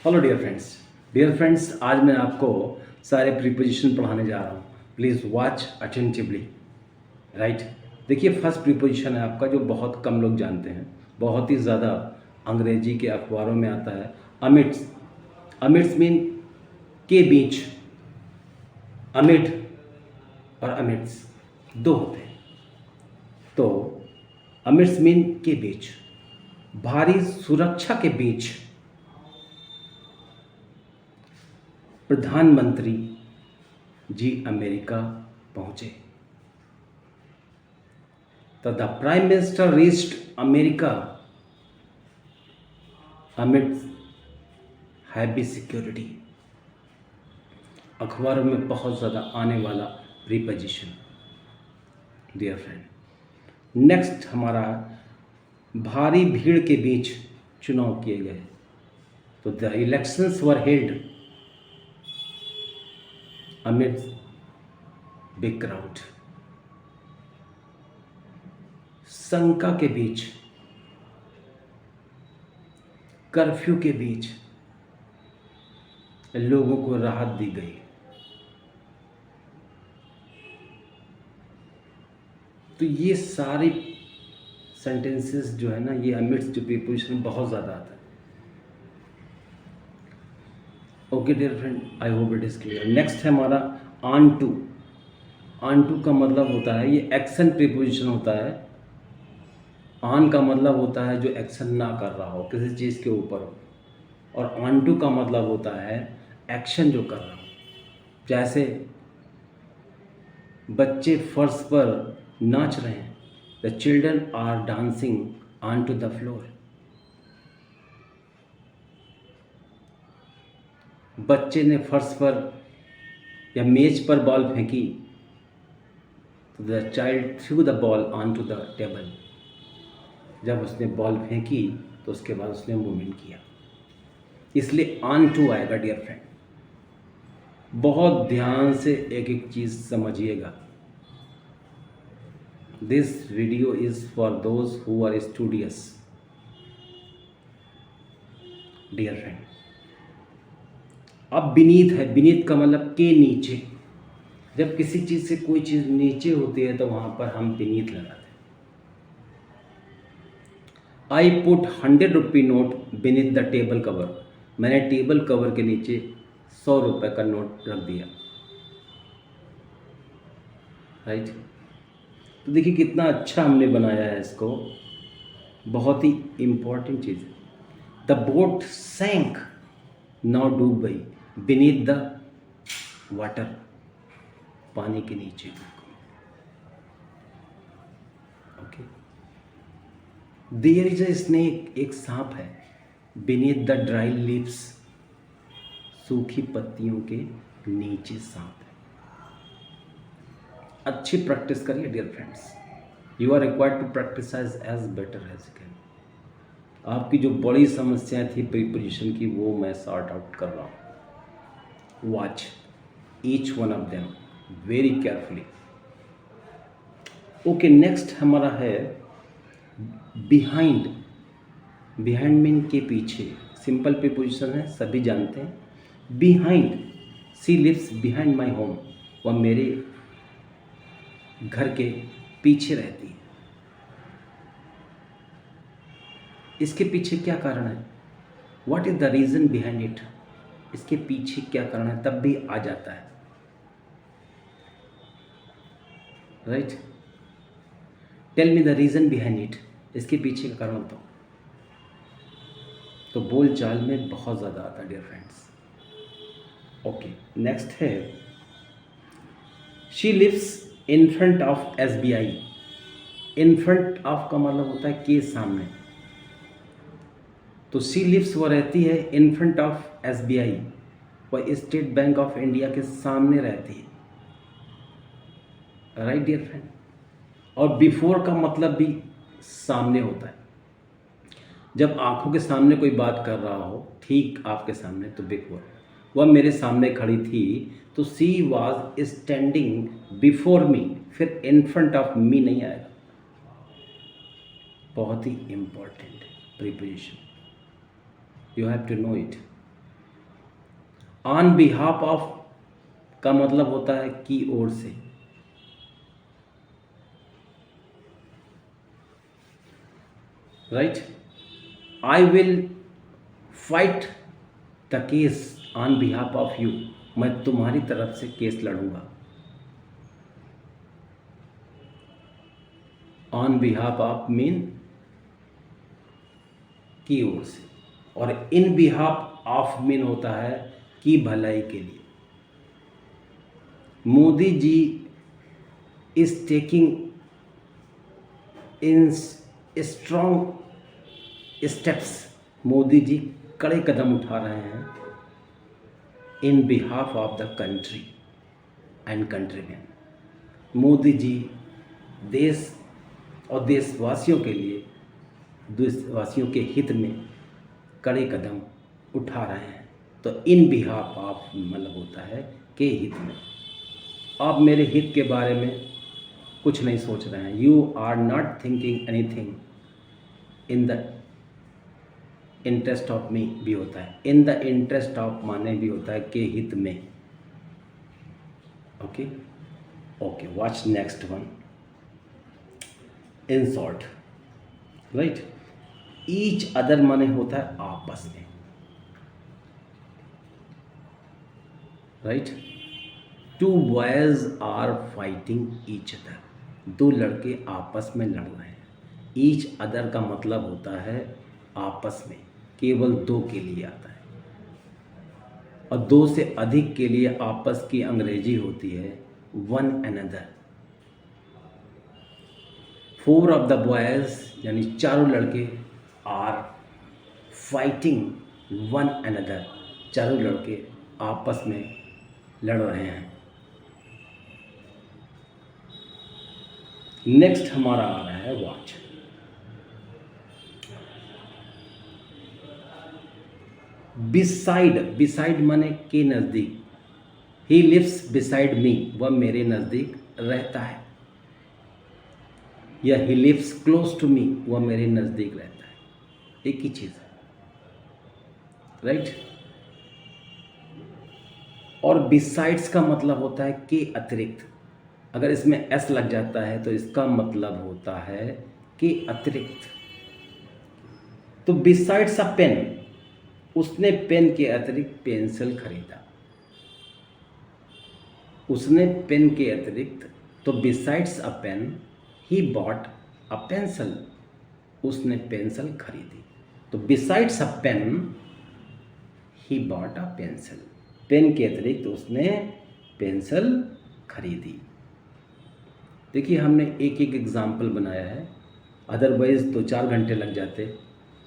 Hello dear friends, आज मैं आपको सारे प्रीपोजिशन पढ़ाने जा रहा हूँ। Please watch attentively. राइट। देखिए, फर्स्ट प्रीपोजिशन है आपका जो बहुत कम लोग जानते हैं, बहुत ही ज़्यादा अंग्रेजी के अखबारों में आता है। अमिड्स। अमिड्स मीन के बीच। अमिड और अमिड्स दो होते हैं। तो अमिड्स मीन के बीच, भारी सुरक्षा के बीच प्रधानमंत्री जी अमेरिका पहुंचे। तो the prime minister reached America amid heavy security. अखबारों में बहुत ज़्यादा आने वाला प्रीपोजिशन डियर फ्रेंड। नेक्स्ट हमारा भारी भीड़ के बीच चुनाव किए गए। तो the elections were held amidst big crowd. शंका के बीच, कर्फ्यू के बीच लोगों को राहत दी गई। तो ये सारी सेंटेंसेस जो है ना, ये अमिड्स जो प्रीपोजिशन बहुत ज़्यादा आता है। Okay dear friend, I hope it is clear. Next है हमारा ऑन टू। ऑन टू का मतलब होता है, ये एक्शन प्रीपोजिशन होता है। ऑन का मतलब होता है जो एक्शन ना कर रहा हो, किसी चीज़ के ऊपर हो, और ऑन टू का मतलब होता है एक्शन जो कर रहा हो। जैसे बच्चे फर्श पर नाच रहे हैं, the children are dancing onto the floor. बच्चे ने फर्श पर या मेज पर बॉल फेंकी, तो the child threw the ball onto the table. जब उसने बॉल फेंकी तो उसके बाद उसने मूवमेंट किया, इसलिए ऑन टू आएगा डियर फ्रेंड। बहुत ध्यान से एक एक चीज़ समझिएगा। This video is for those who are studious dear friend. अब बीनीथ है। बीनीथ का मतलब के नीचे। जब किसी चीज़ से कोई चीज़ नीचे होती है तो वहाँ पर हम बीनीथ लगाते हैं। I put 100 rupee note beneath the table cover. मैंने टेबल कवर के नीचे 100 रुपये का नोट रख दिया। राइट। तो देखिए कितना अच्छा हमने बनाया है इसको, बहुत ही इम्पॉर्टेंट चीज़ है। द बोट सैंक, नाव डूब गई, बीनीथ द वाटर, पानी के नीचे। Okay. There is a snake, एक सांप है, बीनीथ द ड्राई लीव्स, सूखी पत्तियों के नीचे सांप है। अच्छी प्रैक्टिस करिए dear friends. You are required to practice as better as you can. आपकी जो बड़ी समस्याएं थी प्रीपोजिशन की, वो मैं सॉर्ट आउट कर रहा हूँ। Watch each one of them very carefully. Okay, next हमारा है बिहाइंड। बिहाइंड मीन के पीछे। सिंपल प्रीपोजिशन है, सभी जानते हैं। Behind, she lives behind my home, वह मेरे घर के पीछे रहती है। इसके पीछे क्या कारण है? What is the reason behind it? इसके पीछे क्या कारण है, तब भी आ जाता है। Right. Tell me the reason behind it, इसके पीछे का कारण बताओ। तो बोल चाल में बहुत ज़्यादा आता है डियर फ्रेंड्स। ओके, नेक्स्ट है she lives in front of SBI। In front of का मतलब होता है के सामने। तो सी लिव्स वो रहती है इन फ्रंट ऑफ SBI, वह स्टेट बैंक ऑफ इंडिया के सामने रहती है। Right dear friend. और बिफोर का मतलब भी सामने होता है। जब आंखों के सामने कोई बात कर रहा हो, ठीक आपके सामने, तो बिफोर। वह मेरे सामने खड़ी थी, तो she was standing before me, फिर इन फ्रंट ऑफ मी नहीं आएगा। बहुत ही important preposition, you have to know it. On behalf of का मतलब होता है की ओर से, right. I will fight the case on behalf of you, मैं तुम्हारी तरफ से केस लड़ूंगा। ऑन बिहाफ ऑफ मीन की ओर से, और इन बिहाफ ऑफ मीन होता है की भलाई के लिए। Modi ji is taking in strong steps, Modi ji कड़े कदम उठा रहे हैं in behalf of the country and countryman. Modi ji देश और देशवासियों के लिए, देशवासियों के हित में कड़े कदम उठा रहे हैं। तो इन बिहाफ ऑफ मतलब होता है के हित में। आप मेरे हित के बारे में कुछ नहीं सोच रहे हैं। You are not thinking anything in the interest of me भी होता है। इन द इंटरेस्ट ऑफ माने भी होता है के हित में। Okay okay, watch next one. In short, right. Each other माने होता है आपस में, right. Two boys are fighting each other, दो लड़के आपस में लड़ रहे हैं। ईच अदर का मतलब होता है आपस में, केवल दो के लिए आता है। और दो से अधिक के लिए आपस की अंग्रेजी होती है one another. Four of the boys यानी चारों लड़के आर फाइटिंग वन अनदर, चारों लड़के आपस में लड़ रहे हैं। नेक्स्ट हमारा आ रहा है वॉच। बिसाइड, बिसाइड माने के नज़दीक। ही लिव्स बिसाइड मी, वह मेरे नज़दीक रहता है। या he lives close to me, वह मेरे नज़दीक रहता है, एक ही चीज़ है, राइट। और बिसाइड्स का मतलब होता है के अतिरिक्त। अगर इसमें एस लग जाता है तो इसका मतलब होता है के अतिरिक्त। तो बिसाइड्स अ पेन, उसने पेन के अतिरिक्त पेंसिल खरीदा। उसने पेन के अतिरिक्त, तो besides a pen he bought a pencil, उसने पेंसिल खरीदी। तो besides a pen he bought a pencil, pen के अतिरिक्त उसने पेंसिल खरीदी। देखिए हमने एक एक एग्जाम्पल बनाया है, अदरवाइज़ तो 4 घंटे लग जाते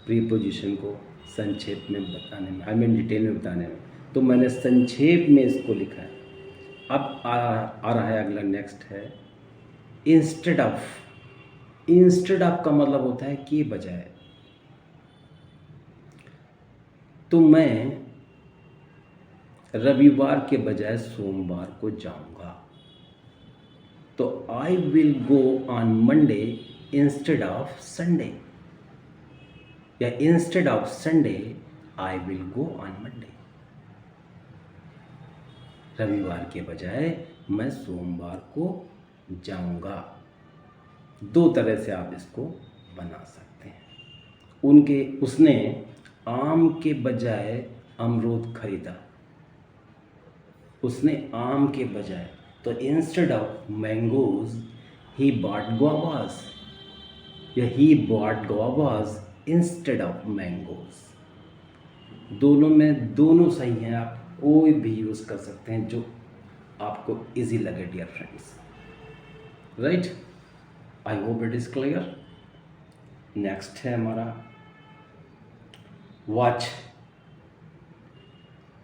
प्रीपोजिशन को संक्षेप में बताने में, आई मीन डिटेल में बताने में। तो मैंने संक्षेप में इसको लिखा है। अब आ रहा है अगला, नेक्स्ट है इंस्टेड ऑफ। इंस्टेड ऑफ का मतलब होता है कि बजाय। तो मैं रविवार के बजाय सोमवार को जाऊंगा। तो I will go on Monday instead of Sunday, या instead of Sunday I will go on Monday. रविवार के बजाय मैं सोमवार को जाऊंगा। दो तरह से आप इसको बना सकते हैं। उसने आम के बजाय अमरूद खरीदा। उसने आम के बजाय, तो instead of mangoes he bought guavas, या he bought guavas instead of mangoes. दोनों में दोनों सही हैं, आप कोई भी यूज़ कर सकते हैं जो आपको इजी लगे dear friends, right. I hope it is clear. Next है हमारा वॉच।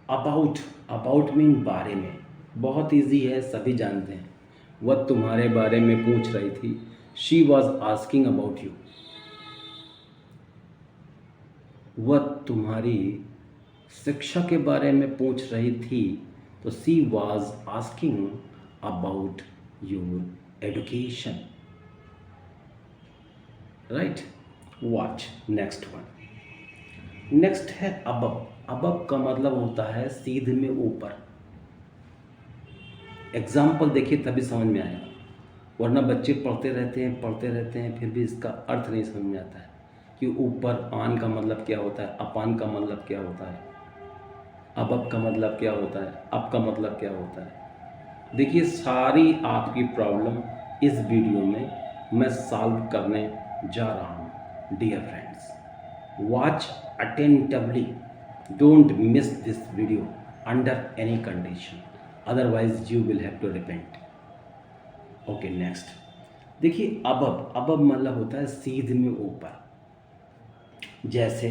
अबाउट, अबाउट मीन बारे में, बहुत इजी है, सभी जानते हैं। वह तुम्हारे बारे में पूछ रही थी, she was asking about you. वह तुम्हारी शिक्षा के बारे में पूछ रही थी, तो she was asking about your education, right. Watch next one. Next है अबब। अबब का मतलब होता है सीध में ऊपर। एग्जाम्पल देखिए तभी समझ में आएगा, वरना बच्चे पढ़ते रहते हैं फिर भी इसका अर्थ नहीं समझ में आता है कि ऊपर आन का मतलब क्या होता है, अपान का मतलब क्या होता है, अबब का मतलब क्या होता है, अब का मतलब क्या होता है। देखिए सारी आपकी प्रॉब्लम इस वीडियो में मैं सॉल्व करने जा रहा हूँ dear friends. Watch attentively, don't miss this video under any condition, otherwise you will have to repent. Okay next देखिए अबब। अबब मतलब होता है सीध में ऊपर। जैसे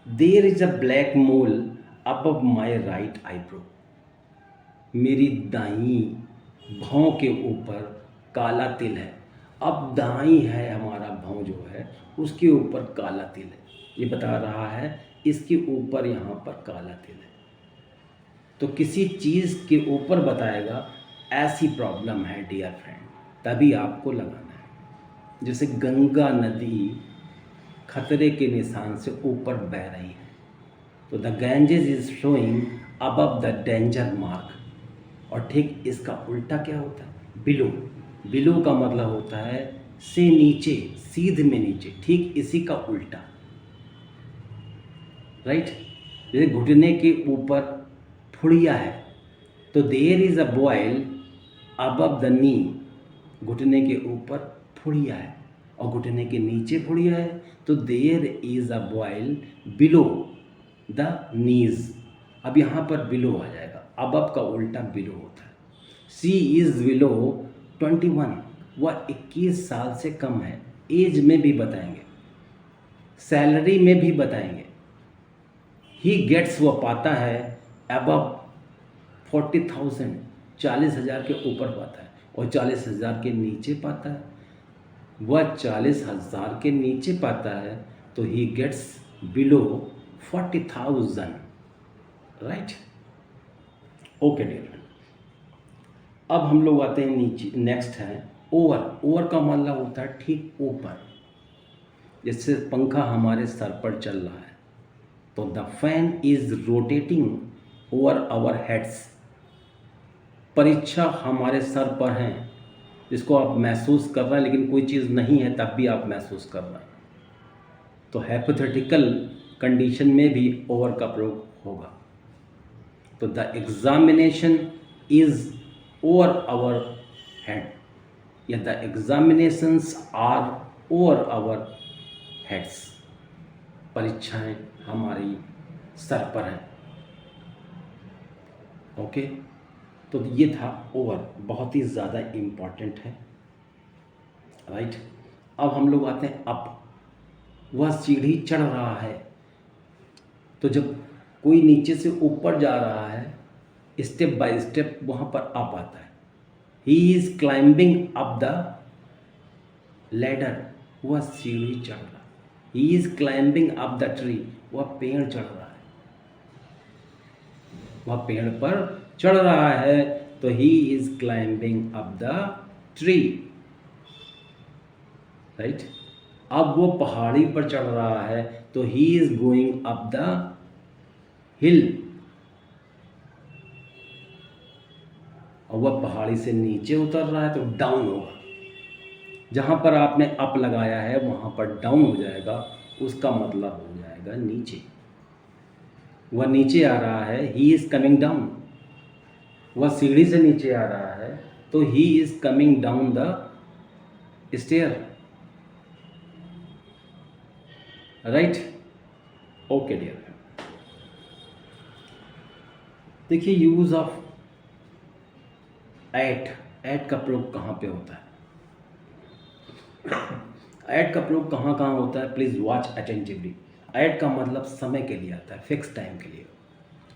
there is a black mole above my right eyebrow. मेरी दाई भौं के ऊपर काला तिल है। अब दाई है हमारा भौं जो है उसके ऊपर काला तिल है, ये बता रहा है इसके ऊपर यहाँ पर काला तिल है। तो किसी चीज़ के ऊपर बताएगा ऐसी प्रॉब्लम है डियर फ्रेंड, तभी आपको लगाना है। जैसे गंगा नदी खतरे के निशान से ऊपर बह रही है, तो the Ganges is flowing above the danger mark. और ठीक इसका उल्टा क्या होता है, बिलो। बिलो का मतलब होता है से नीचे, सीध में नीचे, ठीक इसी का उल्टा, राइट। जैसे घुटने के ऊपर फुड़िया है, तो there is a boil above the knee. घुटने के ऊपर फुड़िया है और घुटने के नीचे फुड़िया है, तो there is a boil below the knees. अब यहाँ पर बिलो आ जाएगा, अबव का उल्टा बिलो होता है। सी इज़ बिलो 21, वह 21 साल से कम है। एज में भी बताएंगे, सैलरी में भी बताएंगे। ही गेट्स, वह पाता है अबव 40,000, 40,000 के ऊपर पाता है, और 40,000 के नीचे पाता है। वह 40,000 के नीचे पाता है तो he gets below 40,000, right. Okay dear friend, अब हम लोग आते हैं नीचे। नेक्स्ट है ओवर। ओवर का मतलब होता है ठीक ऊपर। जैसे पंखा हमारे सर पर चल रहा है, तो the fan is rotating over our heads. परीक्षा हमारे सर पर है, जिसको आप महसूस कर रहे हैं, लेकिन कोई चीज़ नहीं है तब भी आप महसूस कर रहे हैं, तो हाइपोथेटिकल कंडीशन में भी ओवर का प्रयोग होगा। तो the examination is over our head, या the examinations are over our heads. परीक्षाएं हमारी सर पर हैं। ओके, तो ये था ओवर, बहुत ही ज़्यादा इम्पॉर्टेंट है, राइट। अब हम लोग आते हैं अप। वह सीढ़ी चढ़ रहा है, तो जब कोई नीचे से ऊपर जा रहा है, स्टेप बाय स्टेप वहाँ पर अप आता है। He is climbing up the ladder, वह सीढ़ी चढ़ रहा है। He is climbing up the tree, वह पेड़ चढ़ रहा है, वह पेड़ पर चढ़ रहा है, तो he is climbing up the tree, right. अब वो पहाड़ी पर चढ़ रहा है, तो he is going up the हिल। और वह पहाड़ी से नीचे उतर रहा है तो डाउन होगा। जहाँ पर आपने अप लगाया है वहाँ पर डाउन हो जाएगा, उसका मतलब हो जाएगा नीचे। वह नीचे आ रहा है, ही इज़ कमिंग डाउन। वह सीढ़ी से नीचे आ रहा है, तो he is coming down the stair, right. Okay dear, देखिए यूज़ ऑफ एट। एट का प्रयोग कहाँ पे होता है, एट का प्रयोग कहाँ कहाँ होता है, प्लीज़ वॉच अटेंटिवली। एट का मतलब समय के लिए आता है, फिक्स टाइम के लिए।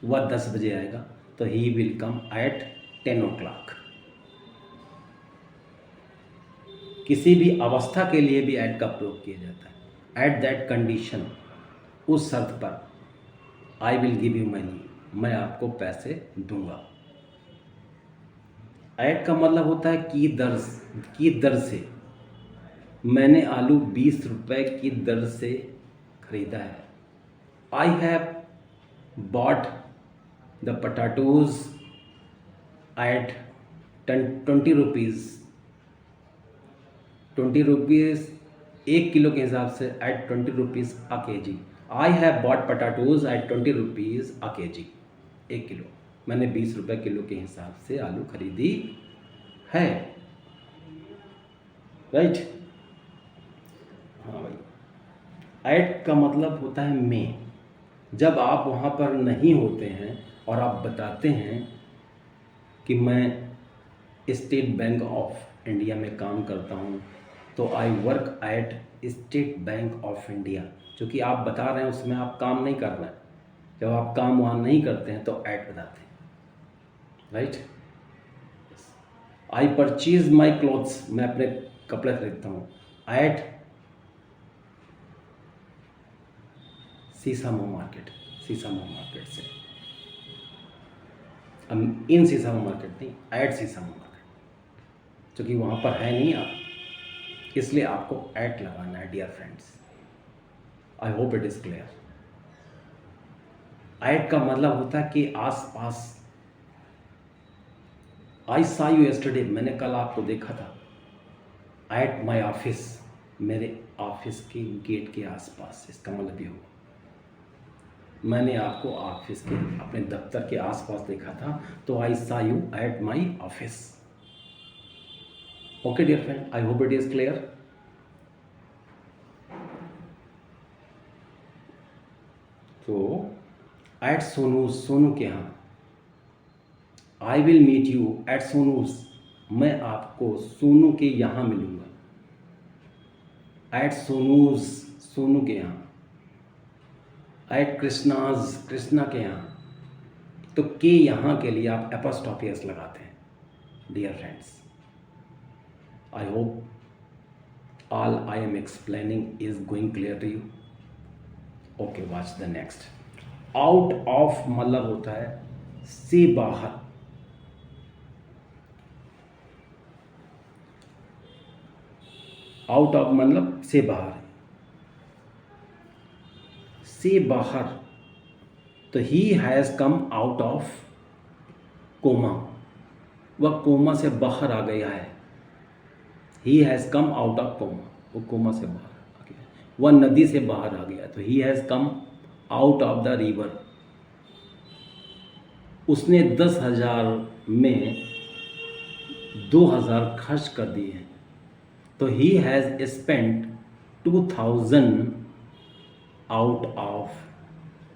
वह 10 बजे आएगा, तो he will come eight 10 o'clock। किसी भी अवस्था के लिए भी एट का प्रयोग किया जाता है। एट दैट कंडीशन, उस शर्त पर, I will give you money, मैं आपको पैसे दूंगा। एट का मतलब होता है की दर से। मैंने आलू 20 रुपए की दर से खरीदा है, I have bought the potatoes at 20 rupees, 20 rupees 1 किलो के हिसाब से at 20 rupees a K G. I have bought potatoes at 20 rupees a K G. 1 kilo मैंने 20 रुपये किलो के हिसाब से आलू खरीदी है। राइट। हाँ भाई, एट का मतलब होता है में। जब आप वहाँ पर नहीं होते हैं और आप बताते हैं कि मैं स्टेट बैंक ऑफ इंडिया में काम करता हूँ, तो I work at state bank of India, जो कि आप बता रहे हैं उसमें आप काम नहीं कर रहे हैं। जब आप काम वहाँ नहीं करते हैं तो एट बताते हैं। Right. I purchase my clothes, मैं अपने कपड़े खरीदता हूँ एट सीसामो मार्केट, सीसामो मार्केट से। इन सीसामो मार्केट नहीं, एट सीसामो मार्केट, क्योंकि वहाँ पर है नहीं आप, इसलिए आपको एट लगाना है dear friends. I hope it is clear. At का मतलब होता है कि आस पास। आई सा यू यस्टरडे, मैंने कल आपको देखा था एट माई ऑफिस, मेरे ऑफिस के गेट के आसपास। इसका मतलब ये होगा मैंने आपको ऑफिस के अपने दफ्तर के आसपास देखा था, तो I saw you at my office. Okay dear friend, I hope it is clear. तो एट सोनूज, सोनू के यहाँ। I will meet you at Sonu's, मैं आपको सोनू के यहाँ मिलूंगा। एट सोनूज, सोनू के यहाँ। एट कृष्णाज, कृष्णा के यहाँ। तो के यहाँ के लिए आप एपोस्ट्रोफी एस लगाते हैं dear friends. I hope all I am explaining is going clear to you. Okay, watch the next. Out of मतलब होता है से बाहर। आउट ऑफ मतलब से बाहर, से बाहर। तो he has come out of coma, वह कोमा से बाहर आ गया है। He has come out of coma, वो कोमा से बाहर आ गया, वह नदी से बाहर आ गया। तो he has come out of the river. उसने 10,000 में 2,000 खर्च कर दिए हैं। तो he has spent 2,000 out of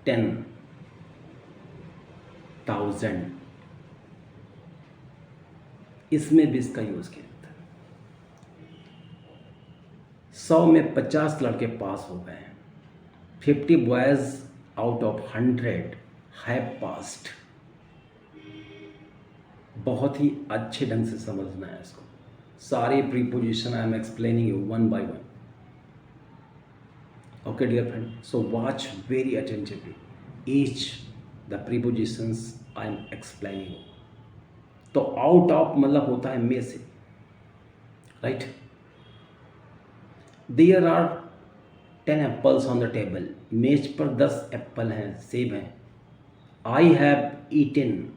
10,000। इसमें भी इसका यूज़ किया जाता है। 100 में 50 लड़के पास हो गए हैं। 50 boys out of 100 have passed. बहुत ही अच्छे ढंग से समझना है इसको। सारे preposition I am explaining you one by one. Okay dear friend, so watch very attentively each the prepositions I am explaining you. तो आउट ऑफ मतलब होता है में से। Right. There are 10 apples on the table, मेज पर 10 apple हैं, सेब हैं। I have eaten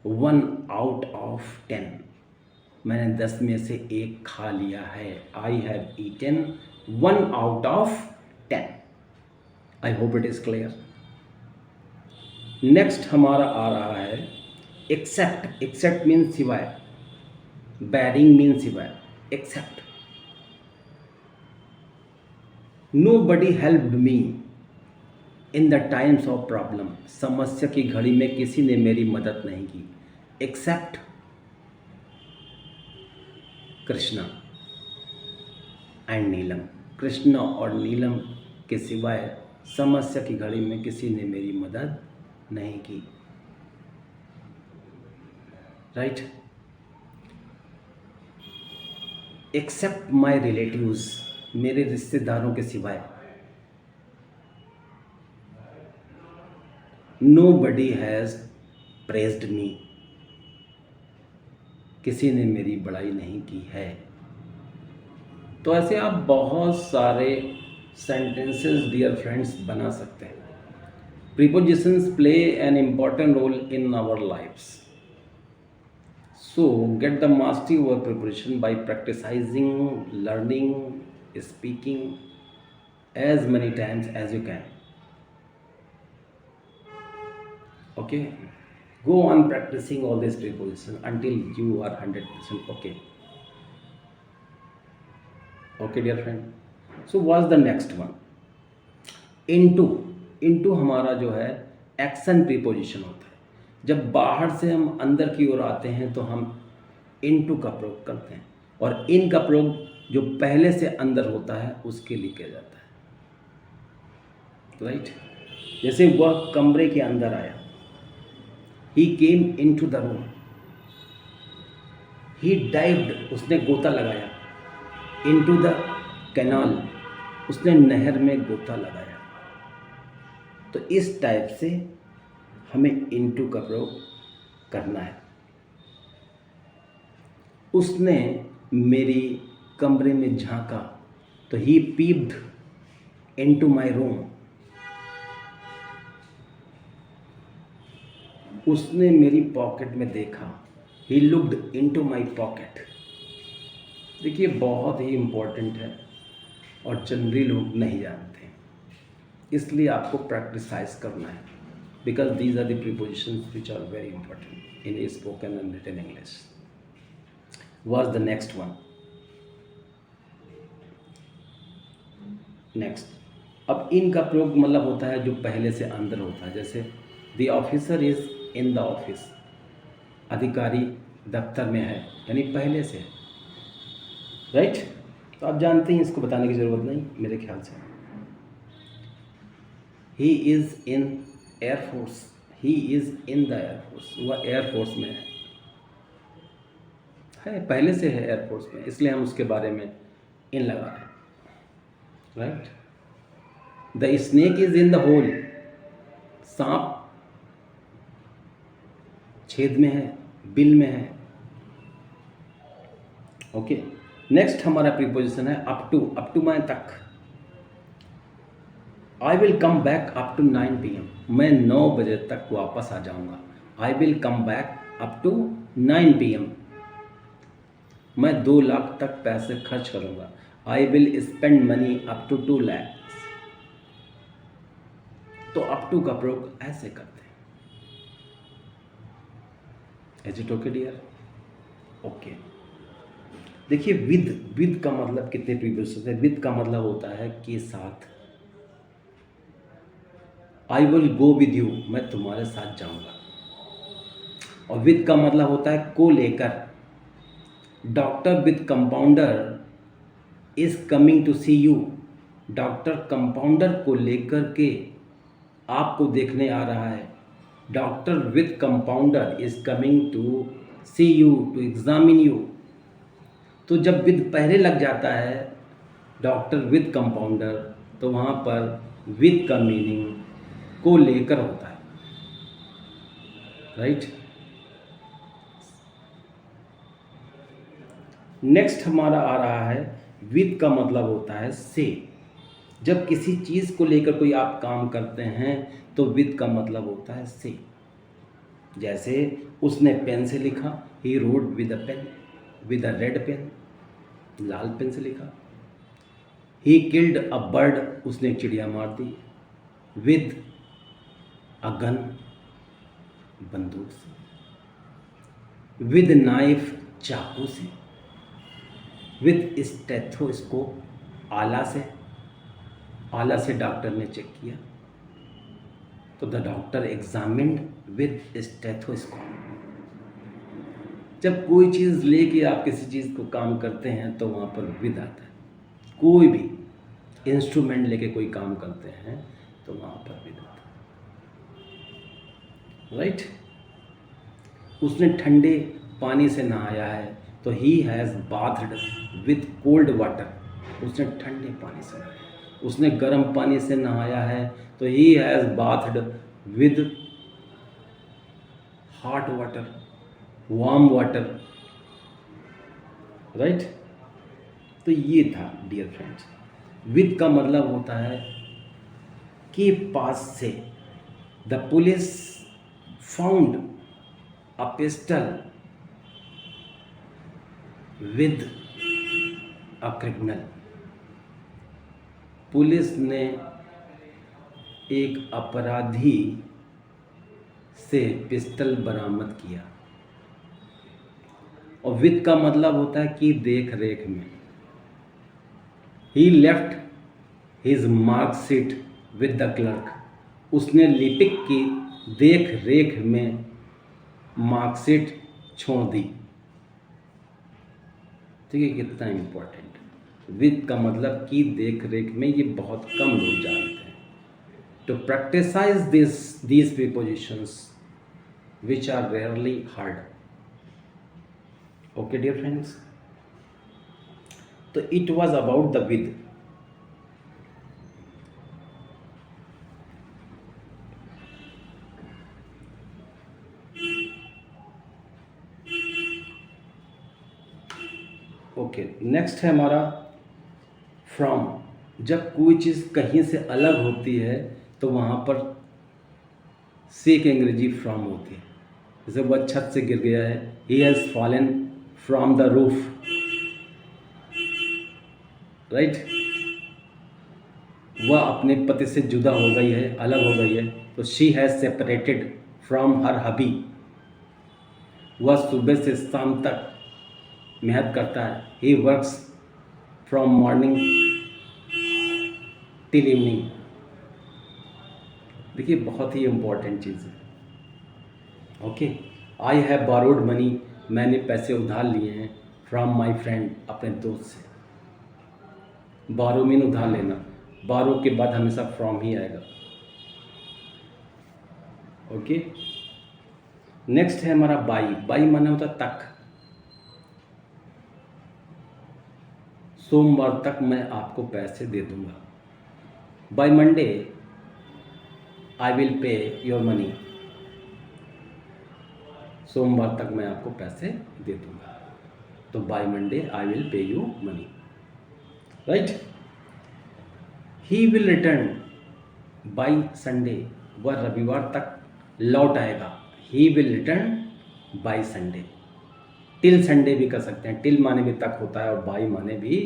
1 out of 10, मैंने 10 में से 1 खा लिया है। I have eaten 1 out of 10। I hope it is clear. Next हमारा आ रहा है एक्सेप्ट। एक्सेप्ट मीन्स सिवाय, बैरिंग मीन्स सिवाय। Except, nobody helped me in the times of problem, समस्या की घड़ी में किसी ने मेरी मदद नहीं की। एक्सेप्ट कृष्णा एंड नीलम, कृष्णा और नीलम के सिवाय समस्या की घड़ी में किसी ने मेरी मदद नहीं की। राइट। एक्सेप्ट माई रिलेटिव्स, मेरे रिश्तेदारों के सिवाय। नो बडी हैज़ प्रेज्ड मी, किसी ने मेरी बड़ाई नहीं की है। तो ऐसे आप बहुत सारे सेंटेंसेस डियर फ्रेंड्स बना सकते हैं। Prepositions play an important role in our lifes. So get the mastery over preparation by practicing, learning, speaking as many times as you can. Okay, go on practicing all these prepositions until you are 100% okay. Okay dear friend, so what's the next one? into हमारा जो है action preposition होता है। जब बाहर से हम अंदर की ओर आते हैं तो हम इनटू का प्रयोग करते हैं, और इन का प्रयोग जो पहले से अंदर होता है उसके लिए किया जाता है। राइट, जैसे वह कमरे के अंदर आया, he came into the room. He dived, उसने गोता लगाया। इनटू द कैनाल, उसने नहर में गोता लगाया। तो इस टाइप से हमें इनटू का प्रयोग करना है। उसने मेरी कमरे में झांका, तो ही पीप्ड इनटू माय रूम। उसने मेरी पॉकेट में देखा, he looked into my pocket. देखिए बहुत ही इम्पोर्टेंट है और जनरली लोग नहीं जानते हैं, इसलिए आपको प्रैक्टिसाइज करना है, because these are the prepositions which are very important in spoken and written English. What's the next one? Next, अब इन का प्रयोग मतलब होता है जो पहले से अंदर होता है। जैसे the officer is in the office, अधिकारी दफ्तर में है, यानी पहले से है। राइट, तो आप जानते हैं, इसको बताने की ज़रूरत नहीं मेरे ख्याल से। He is in air force, he is in the air force, वह एयरफोर्स में है, पहले से है एयरफोर्स में, इसलिए हम उसके बारे में इन लगा रहे हैं। Right, the snake is in the hole, सांप छेद में है, बिल में है। ओके, नेक्स्ट हमारा प्रीपोजिशन है अप टू। अप टू माने तक। I will come back up to 9 PM, मैं 9 बजे तक वापस आ जाऊंगा। I will come back up to 9 PM, मैं 2 लाख तक पैसे खर्च करूंगा। I will spend money up to 2 lakhs। तो अप टू का प्रयोग ऐसे करते हैं। Is it okay dear? Okay, देखिए विद का मतलब कितने प्रीपोजिशन है। विद का मतलब होता है के साथ। आई विल गो विद यू, मैं तुम्हारे साथ जाऊंगा। और विद का मतलब होता है को लेकर। Doctor with compounder is coming to see you, doctor compounder को लेकर के आपको देखने आ रहा है। Doctor with compounder is coming to see you, to examine you. तो जब विद पहले लग जाता है डॉक्टर विद कंपाउंडर, तो वहाँ पर विद का मीनिंग को लेकर होता है। राइट, नेक्स्ट हमारा आ रहा है विद का मतलब होता है से। जब किसी चीज़ को लेकर कोई आप काम करते हैं तो विद का मतलब होता है से। जैसे उसने पेन से लिखा, he wrote with a pen, with a red pen, लाल पेन से लिखा। ही किल्ड अ बर्ड, उसने चिड़िया मार दी। विद अ गन, बंदूक से। विद नाइफ, चाकू से। विद स्टेथोस्कोप, आला से। आला से डॉक्टर ने चेक किया, तो the doctor examined with stethoscope. जब कोई चीज़ लेके आप किसी चीज़ को काम करते हैं तो वहाँ पर विद आता है। कोई भी इंस्ट्रूमेंट लेके कोई काम करते हैं तो वहाँ पर विद आता है। राइट, उसने ठंडे पानी से नहाया है, तो he has bathed with cold water, उसने ठंडे पानी से नहाया। उसने गर्म पानी से नहाया है, तो he has bathed with hot water, warm water. Right, तो ये था डियर फ्रेंड्स विद का मतलब होता है कि पास से। The police found a pistol with a criminal. Police ने एक अपराधी से पिस्टल बरामद किया। और विद का मतलब होता है कि देख रेख में। He left his marksheet with the clerk. उसने लिपिक की देख रेख में मार्कशीट छोड़ दी। ठीक है, कितना इम्पोर्टेंट। विद का मतलब कि देख रेख में, ये बहुत कम लोग जानते हैं। तो प्रैक्टिसाइज these prepositions which are rarely heard. Okay dear friends, तो it was about the with. Okay, next है हमारा फ्रॉम। जब कोई चीज़ कहीं से अलग होती है तो वहाँ पर से की अंग्रेजी फ्रॉम होती है। जैसे वह छत से गिर गया है, he has fallen from the roof, right. वह अपने पति से जुदा हो गई है, अलग हो गई है, तो she has separated from her hubby. वह सुबह से शाम तक मेहनत करता है, he works from morning till evening. देखिए बहुत ही इम्पोर्टेंट चीज़ है। Okay, I have borrowed money. मैंने पैसे उधार लिए हैं फ्रॉम माई फ्रेंड, अपने दोस्त से। बारो मीन उधार लेना, बारो के बाद हमेशा फ्रॉम ही आएगा। ओके, नेक्स्ट है हमारा बाई। बाई माना होता तक। सोमवार तक मैं आपको पैसे दे दूंगा। By Monday I will pay your money. सोमवार तक मैं आपको पैसे दे दूंगा। तो by Monday I will pay you money, right. He will return by Sunday. वह रविवार तक लौट आएगा। He will return by Sunday. Till Sunday भी कर सकते हैं। टिल माने भी तक होता है और बाय माने भी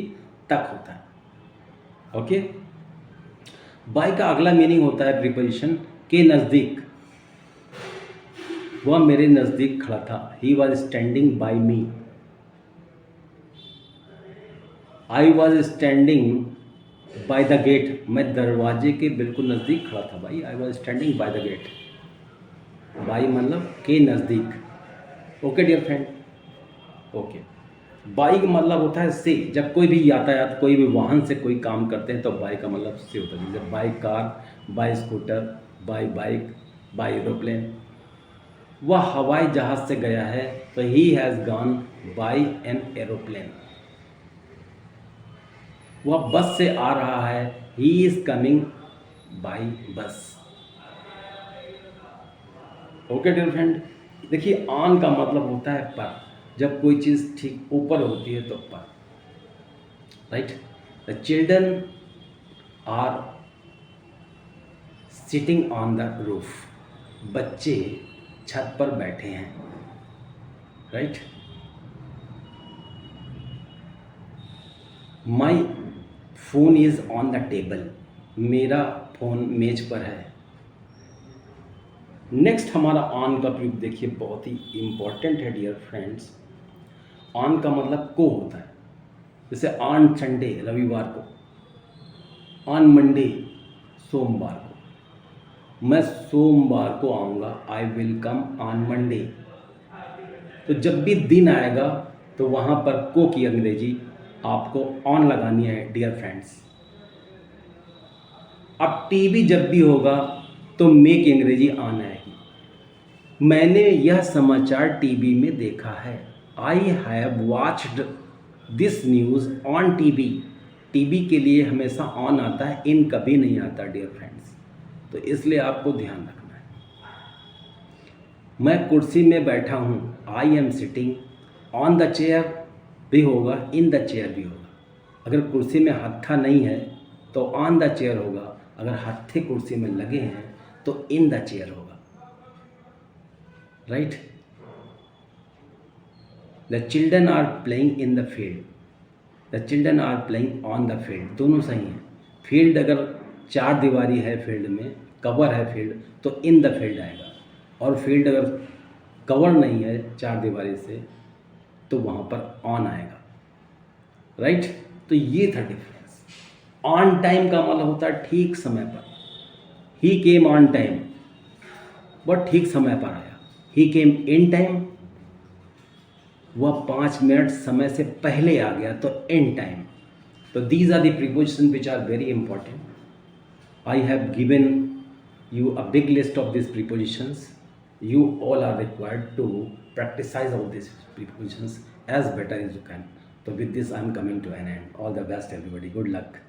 तक होता है। ओके, बाय का अगला मीनिंग होता है प्रीपोजिशन के नज़दीक। वह मेरे नज़दीक खड़ा था। He was standing by me. I was standing by the gate. मैं दरवाजे के बिल्कुल नज़दीक खड़ा था भाई। I was standing by the gate. By मतलब के नज़दीक। Okay dear friend. Okay, by का मतलब होता है से। जब कोई भी यातायात, कोई भी वाहन से कोई काम करते हैं तो बाई का मतलब से होता है। जैसे by car, by scooter, by bike, by aeroplane. वह हवाई जहाज़ से गया है तो he has gone by an aeroplane. वह बस से आ रहा है, he is coming by bus. Okay dear friend. देखिए ऑन का मतलब होता है पर। जब कोई चीज़ ठीक ऊपर होती है तो पर, right. The children are sitting on the roof. बच्चे छत पर बैठे हैं, right. My phone is on the table. मेरा फ़ोन मेज पर है। नेक्स्ट हमारा ऑन का प्रयोग देखिए, बहुत ही इम्पॉर्टेंट है डियर फ्रेंड्स। ऑन का मतलब को होता है। जैसे ऑन संडे रविवार को, ऑन मंडे सोमवार को। मैं सोमवार को आऊँगा, आई विल कम ऑन मंडे। तो जब भी दिन आएगा तो वहाँ पर को की अंग्रेजी आपको ऑन लगानी है डियर फ्रेंड्स। अब टीवी जब भी होगा तो मे की अंग्रेजी ऑन आएगी। मैंने यह समाचार टीवी में देखा है। I have watched this news on TV. TV के लिए हमेशा ऑन आता है, इन कभी नहीं आता डियर फ्रेंड्स। तो इसलिए आपको ध्यान रखना है। मैं कुर्सी में बैठा हूँ, I am sitting on the chair भी होगा, इन द चेयर भी होगा। अगर कुर्सी में हत्था नहीं है तो ऑन द चेयर होगा, अगर हत्थे कुर्सी में लगे हैं तो इन द चेयर होगा, right. The children are playing in the field, the children are playing on the field, दोनों सही हैं। फील्ड अगर चार दीवारी है, फील्ड में कवर है फील्ड, तो इन द फील्ड आएगा, और फील्ड अगर कवर नहीं है चार दीवारी से तो वहाँ पर ऑन आएगा, राइट। तो ये था डिफरेंस। ऑन टाइम का मतलब होता है ठीक समय पर। ही केम ऑन टाइम, वह ठीक समय पर आया। ही केम इन टाइम, वह 5 मिनट समय से पहले आ गया, तो इन टाइम। तो these are the preposition which are very important. I have given you a big list of these prepositions. You all are required to practice all these prepositions as better as you can. So with this I am coming to an end. All the best everybody. Good luck.